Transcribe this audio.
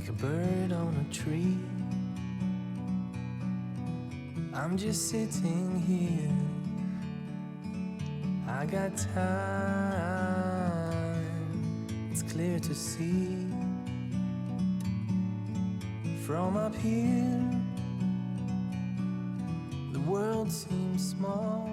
like a bird on a tree. I'm just sitting here, I got time, it's clear to see. From up here, the world seems small.